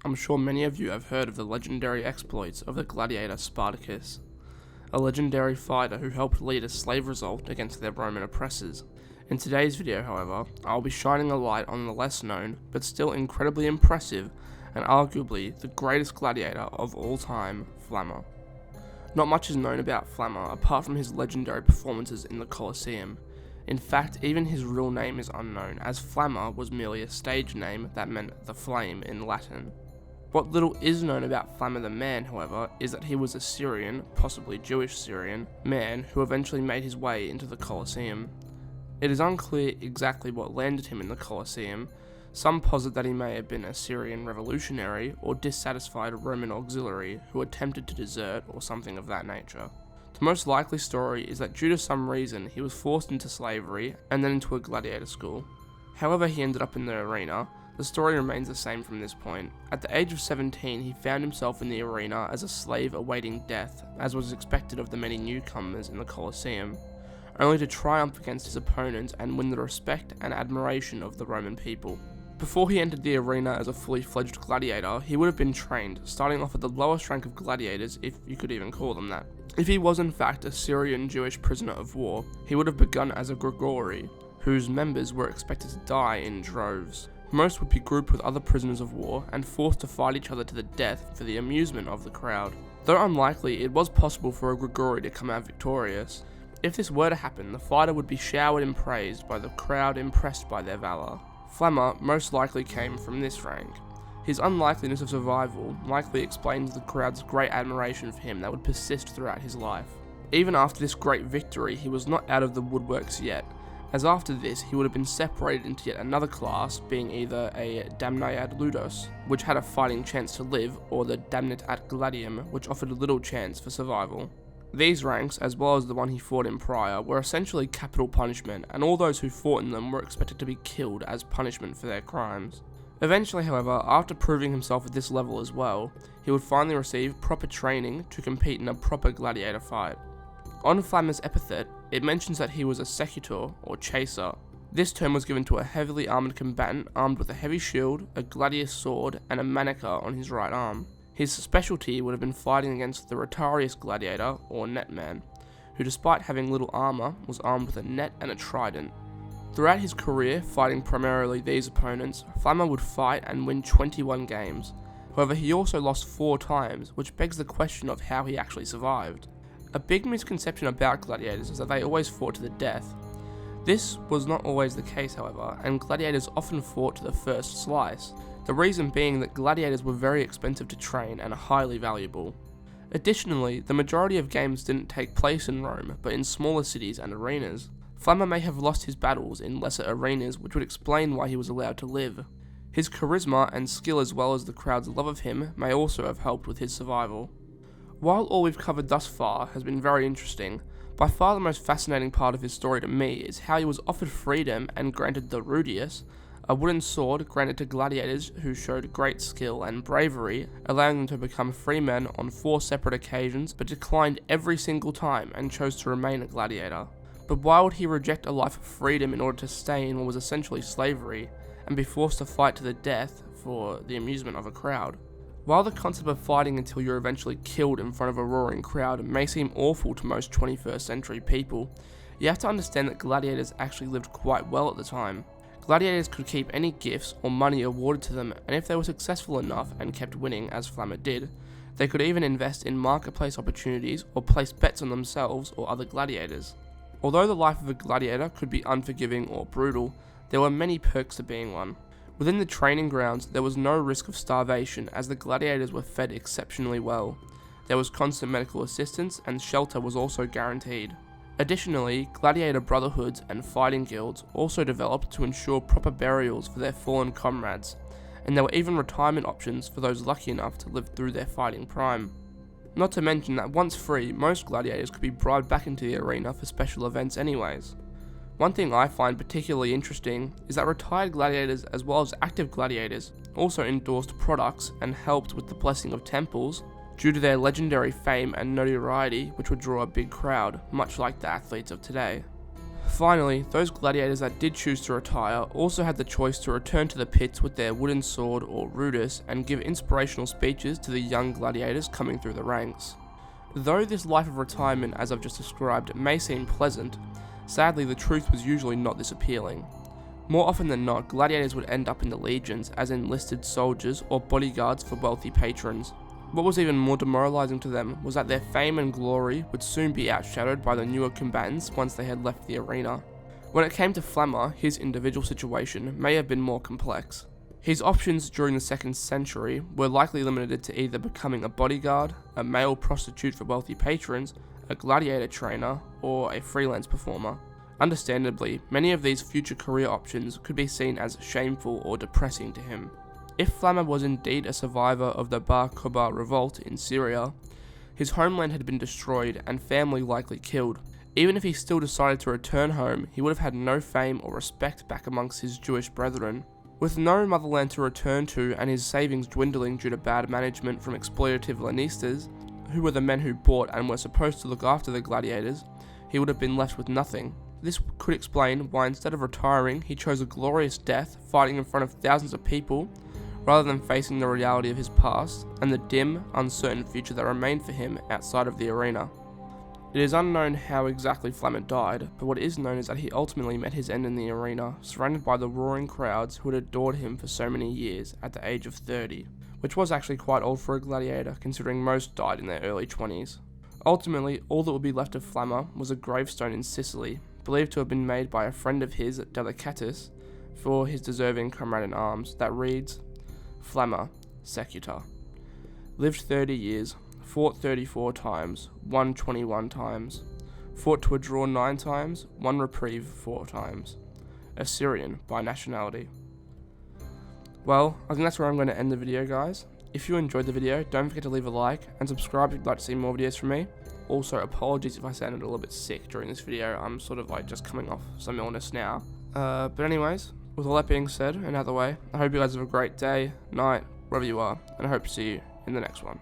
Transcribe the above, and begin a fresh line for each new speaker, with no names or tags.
I'm sure many of you have heard of the legendary exploits of the gladiator Spartacus, a legendary fighter who helped lead a slave revolt against their Roman oppressors. In today's video, however, I'll be shining a light on the less known, but still incredibly impressive, and arguably the greatest gladiator of all time, Flamma. Not much is known about Flamma apart from his legendary performances in the Colosseum. In fact, even his real name is unknown, as Flamma was merely a stage name that meant the flame in Latin. What little is known about Flamma the man, however, is that he was a Syrian, possibly Jewish Syrian, man who eventually made his way into the Colosseum. It is unclear exactly what landed him in the Colosseum. Some posit that he may have been a Syrian revolutionary or dissatisfied Roman auxiliary who attempted to desert or something of that nature. The most likely story is that due to some reason he was forced into slavery and then into a gladiator school. However he ended up in the arena, the story remains the same from this point. At the age of 17 he found himself in the arena as a slave awaiting death, as was expected of the many newcomers in the Colosseum, only to triumph against his opponents and win the respect and admiration of the Roman people. Before he entered the arena as a fully fledged gladiator, he would have been trained, starting off at the lowest rank of gladiators, if you could even call them that. If he was in fact a Syrian Jewish prisoner of war, he would have begun as a Grigori, whose members were expected to die in droves. Most would be grouped with other prisoners of war and forced to fight each other to the death for the amusement of the crowd. Though unlikely, it was possible for a Grigori to come out victorious. If this were to happen, the fighter would be showered in praise by the crowd impressed by their valour. Flamma most likely came from this rank. His unlikeliness of survival likely explains the crowd's great admiration for him that would persist throughout his life. Even after this great victory, he was not out of the woodworks yet, as after this he would have been separated into yet another class, being either a damnai ad ludos, which had a fighting chance to live, or the damnat ad gladium, which offered little chance for survival. These ranks, as well as the one he fought in prior, were essentially capital punishment, and all those who fought in them were expected to be killed as punishment for their crimes. Eventually, however, after proving himself at this level as well, he would finally receive proper training to compete in a proper gladiator fight. On Flamma's epithet, it mentions that he was a secutor, or chaser. This term was given to a heavily armoured combatant armed with a heavy shield, a gladius sword, and a manica on his right arm. His specialty would have been fighting against the rotarius gladiator, or netman, who despite having little armour, was armed with a net and a trident. Throughout his career, fighting primarily these opponents, Flamma would fight and win 21 games. However, he also lost 4 times, which begs the question of how he actually survived. A big misconception about gladiators is that they always fought to the death. This was not always the case, however, and gladiators often fought to the first slice, the reason being that gladiators were very expensive to train and highly valuable. Additionally, the majority of games didn't take place in Rome, but in smaller cities and arenas. Flamma may have lost his battles in lesser arenas, which would explain why he was allowed to live. His charisma and skill, as well as the crowd's love of him, may also have helped with his survival. While all we've covered thus far has been very interesting, by far the most fascinating part of his story to me is how he was offered freedom and granted the rudius, a wooden sword granted to gladiators who showed great skill and bravery, allowing them to become free men on 4 separate occasions, but declined every single time and chose to remain a gladiator. But why would he reject a life of freedom in order to stay in what was essentially slavery, and be forced to fight to the death for the amusement of a crowd? While the concept of fighting until you're eventually killed in front of a roaring crowd may seem awful to most 21st century people, you have to understand that gladiators actually lived quite well at the time. Gladiators could keep any gifts or money awarded to them, and if they were successful enough and kept winning, as Flamma did, they could even invest in marketplace opportunities or place bets on themselves or other gladiators. Although the life of a gladiator could be unforgiving or brutal, there were many perks to being one. Within the training grounds, there was no risk of starvation as the gladiators were fed exceptionally well. There was constant medical assistance, and shelter was also guaranteed. Additionally, gladiator brotherhoods and fighting guilds also developed to ensure proper burials for their fallen comrades, and there were even retirement options for those lucky enough to live through their fighting prime. Not to mention that once free, most gladiators could be bribed back into the arena for special events anyways. One thing I find particularly interesting is that retired gladiators as well as active gladiators also endorsed products and helped with the blessing of temples, due to their legendary fame and notoriety which would draw a big crowd, much like the athletes of today. Finally, those gladiators that did choose to retire also had the choice to return to the pits with their wooden sword or rudis and give inspirational speeches to the young gladiators coming through the ranks. Though this life of retirement, as I've just described, may seem pleasant, sadly the truth was usually not this appealing. More often than not, gladiators would end up in the legions as enlisted soldiers or bodyguards for wealthy patrons. What was even more demoralizing to them was that their fame and glory would soon be outshadowed by the newer combatants once they had left the arena. When it came to Flammer, his individual situation may have been more complex. His options during the 2nd century were likely limited to either becoming a bodyguard, a male prostitute for wealthy patrons, a gladiator trainer, or a freelance performer. Understandably, many of these future career options could be seen as shameful or depressing to him. If Flammer was indeed a survivor of the Bar Kokhba revolt in Syria, his homeland had been destroyed and family likely killed. Even if he still decided to return home, he would have had no fame or respect back amongst his Jewish brethren. With no motherland to return to and his savings dwindling due to bad management from exploitative Lannistas, who were the men who bought and were supposed to look after the gladiators, he would have been left with nothing. This could explain why instead of retiring, he chose a glorious death fighting in front of thousands of people, rather than facing the reality of his past and the dim, uncertain future that remained for him outside of the arena. It is unknown how exactly Flammer died, but what is known is that he ultimately met his end in the arena, surrounded by the roaring crowds who had adored him for so many years at the age of 30, which was actually quite old for a gladiator considering most died in their early 20s. Ultimately, all that would be left of Flammer was a gravestone in Sicily, believed to have been made by a friend of his, Delicatus, for his deserving comrade in arms, that reads, Flammer, Secutor. Lived 30 years, fought 34 times, won 21 times, fought to a draw 9 times, won reprieve 4 times. Assyrian by nationality. Well, I think that's where I'm going to end the video, guys. If you enjoyed the video, don't forget to leave a like and subscribe if you'd like to see more videos from me. Also, apologies if I sounded a little bit sick during this video. I'm sort of like just coming off some illness now. But anyways, with all that being said and out of the way, I hope you guys have a great day, night, wherever you are, and I hope to see you in the next one.